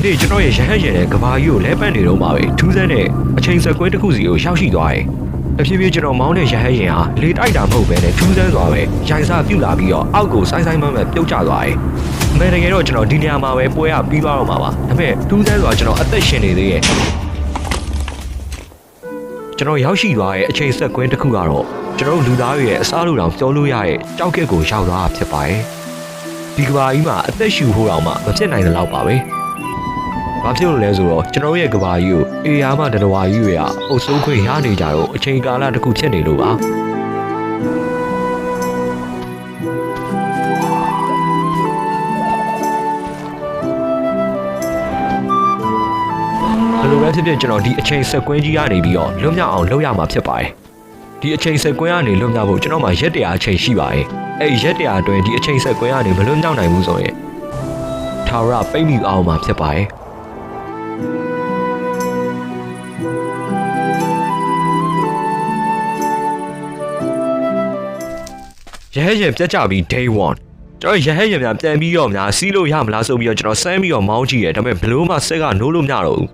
နေ့ကျွန်တော်ရဲ့ရဟန်းရင်တဲ့ကဘာကြီးကိုလဲပတ်နေတော့မှာပဲထူးဆန်းတဲ့အချိန်စက်ကွင်းတစ်ခုစီကိုရောက်ရှိသွားတယ်။တဖြည်းဖြည်းကျွန်တော်မောင်းတဲ့ရဟန်းရင်ဟာလေတိုက်တာမဟုတ်ပဲနဲ့ထူးဆန်းစွာပဲရိုင်စားပြုတ်လာပြီးတော့အောက်ကိုဆိုင်းမန်းပြုတ်ကျသွားတယ်။အမေတကယ်တော့ကျွန်တော်ဒီနေရာမှာပဲပွဲရပြီးသွားတော့မှာပါ။ဒါပေမဲ့ထူးဆန်းစွာကျွန်တော်အသက်ရှင်နေသေးရဲ့ကျွန်တော်ရောက်ရှိသွားတဲ့အချိန်စက်ကွင်းတစ်ခုကတော့ကျွန်တော်လူသားတွေရဲ့အစားလိုတောင်ပြောလို့ရတဲ့ကြောက်ကက်ကိုရောက်သွားတာဖြစ်ပါတယ်။ဒီကဘာကြီးမှာအသက်ရှူဖို့တောင်မှမဖြစ်နိုင်တဲ့လောက်ပါပဲ။ဘာဖြစ်လို့လဲဆိုတော့ကျွန်တော်ရဲ့ကဘာကြီးကိုအေယာမတတဝါကြီးတွေကအုပ်စိုးခွင့်ရနေကြတော့အချိန်ကာလတစ်ခုဖြစ်နေလို့ပါဘယ်လိုပဲဖြစ်ဖြစ်ကျွန်တော်ဒီအချိန်စက်ကွင်းကြီးကနေပြီးတော့လွတ်မြောက်အောင်လုပ်ရမှာဖြစ်ပါတယ်ဒီအချိန်စက်ကွင်းကနေလွတ်မြောက်ဖို့ကျွန်တော်မှာရက်တရာအချိန်ရှိပါတယ်အဲ့ရက်တရာအတွင်းဒီအချိန်စက်ကွင်းကနေမလွတ်မြောက်နိုင်ဘူးဆိုရင်ထာဝရပိတ်မိအောင်မှာဖြစ်ပါတယ်ရဟရင်ပြတ်ကြပြီး day 1ကျွန်တော်ရဟရင်များပြန်ပြီးတော့များစီးလို့ရမလားဆိုပြီးတော့ကျွန်တော်စမ်းပြီးတော့မောင်းကြည့်ရဒါပေမဲ့ဘလို့မှစက်ကနိုးလို့မရတော့ဘူး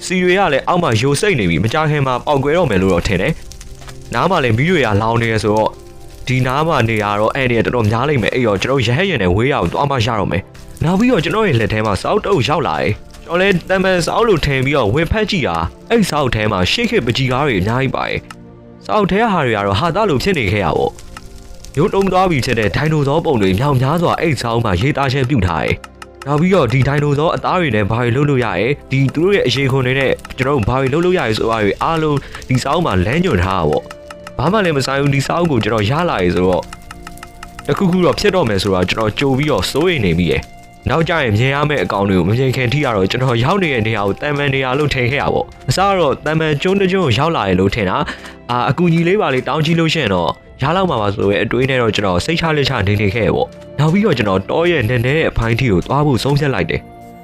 စီတွေကလည်းအောက်မှာယိုစိတ်နေပြီမကြခင်မှာပေါက်ကွဲတော့မယ်လို့တော့ထင်တယ်နားမှာလည်းမီးတွေလောင်နေရဆိုတော့ဒီနားမှာနေရတော့အဲ့ဒီတော်တော်များလိမ့်မယ်အဲ့တော့ကျွန်တော်ရဟရင်နဲ့ဝေးရအောင်သွားမှရတော့မယ်နောက်ပြီးတော့ကျွန်တော်ရဲ့လက်ထဲမှာစောက်တုပ်ရောက်လာတယ်ကျွန်တော်လည်းတမန်စောက်လို့ထင်ပြီးတော့ဝင်ဖက်ကြည့်တာအဲ့စောက်ထဲမှာရှေ့ခေတ်ပကြီးကားတွေအများကြီးပါတယ်စောက်ထဲဟာတွေကတော့ဟာသားလို့ဖြစ်နေခဲ့ရပေါ့ရုပ်တုံးသွားပြီဖြစ်တဲ့ဒိုင်နိုဆောပုံတွေမြောင်များစွာအိတ်ဆောင်းမှာရေးသားချက်ပြုထားတယ်။နောက်ပြီးတော့ဒီဒိုင်နိုဆောအသားတွေနဲ့ဘာတွေလုပ်လို့ရရဲဒီသူတို့ရဲ့အရေးခွန်တွေနဲ့ကျွန်တော်ဘာတွေလုပ်လို့ရရဲဆိုတာတွေအားလုံးဒီဆောင်းမှာလမ်းညွှန်ထားတာပေါ့။ဘာမှလည်းမဆိုင်ဘူးဒီဆောင်းကိုကျွန်တော်ရလာရဲဆိုတော့တခုခုတော့ဖြစ်တော့မယ်ဆိုတာကျွန်တော်ကြိုပြီးတော့စိုးရိမ်နေပြီရဲ့။နောက်ကျရင်မြင်ရမယ့်အကောင်တွေကိုမမြင်ခင်ထိရတော့ကျွန်တော်ရောက်နေတဲ့နေရာကိုတန်မန်နေရာလို့ထင်ခဲ့ရပေါ့။အစားတော့တန်မန်ကျွန်းတကျွန်းကိုရောက်လာရဲလို့ထင်တာ။အကူကြီးလေးပါလေးတောင်းကြည့်လို့ရှိရင်တော့ရလောက်မှာပါဆိုရဲအတွေးနဲ့တော့ကျွန်တော်စိတ်ချလက်ချနေနေခဲ့ပေါ့နောက်ပြီးတော့ကျွန်တော်တောရဲ့နဲ့နဲ့အဖိုင်းထီကိုသွားဖို့ဆုံးဖြတ်လိုက်တယ်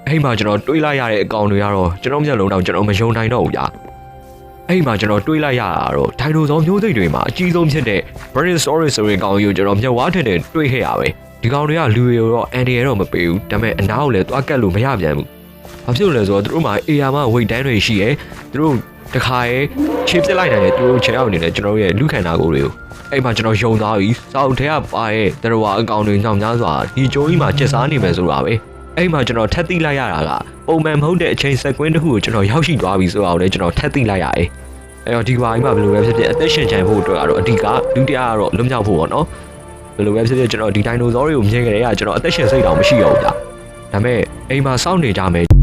အဲ့မှာကျွန်တော်တွေးလိုက်ရတဲ့အကောင်တွေကတော့ကျွန်တော်မျက်လုံးတော့ကျွန်တော်မယုံနိုင်တော့ဘူးဗျာအဲ့မှာကျွန်တော်တွေးလိုက်ရတာတော့ဒိုင်နိုဆောမျိုးစိတ်တွေမှာအကြီးဆုံးဖြစ်တဲ့ Brontosaurus ဆိုတဲ့ကောင်ကြီးကိုကျွန်တော်မျက်ဝါးထက်နဲ့တွေးခဲ့ရပဲဒီကောင်တွေကလူတွေတော့အန်ဒီရတော့မပေးဘူးဒါပေမဲ့အနားကိုလည်းသွားကတ်လို့မရပြန်ဘူးဘာဖြစ်လို့လဲဆိုတော့သူတို့မှာအေယာမဝိတ်တန်းတွေရှိရဲသူတို့တခါရဲချေပစ်လိုက်တယ်သူတို့ချေအောင်နေတယ်ကျွန်တော်ရဲ့လူခန္ဓာကိုယ်တွေကိုအဲ့မှာကျွန်တော်ယုံသွားပြီစောက်ထဲကပါရဲ့တရဝါအကောင်တွေညောင်များစွာဒီကျိုးကြီးမှာကျက်စားနေမယ်ဆိုတာပဲအဲ့မှာကျွန်တော်ထပ်သိလိုက်ရတာကပုံမှန်မဟုတ်တဲ့အချိန်စက်ကွင်းတစ်ခုကိုကျွန်တော်ရောက်ရှိသွားပြီဆိုတာကိုလည်းကျွန်တော်ထပ်သိလိုက်ရတယ်အဲ့တော့ဒီဘာကြီးမှာဘယ်လိုပဲဖြစ်ဖြစ်အသက်ရှင်ချင်ဖို့အတွက်ကတော့အဓိကဒုတိယကတော့လွတ်မြောက်ဖို့ပေါ့နော်ဘယ်လိုပဲဖြစ်ဖြစ်ကျွန်တော်ဒီဒိုင်နိုဆောတွေကိုမြင်ကြတဲ့ကကျွန်တော်အသက်ရှင်စိတ်တောင်မရှိတော့ဘူးဗျာဒါပေမဲ့အိမ်မှာစောင့်နေကြမယ်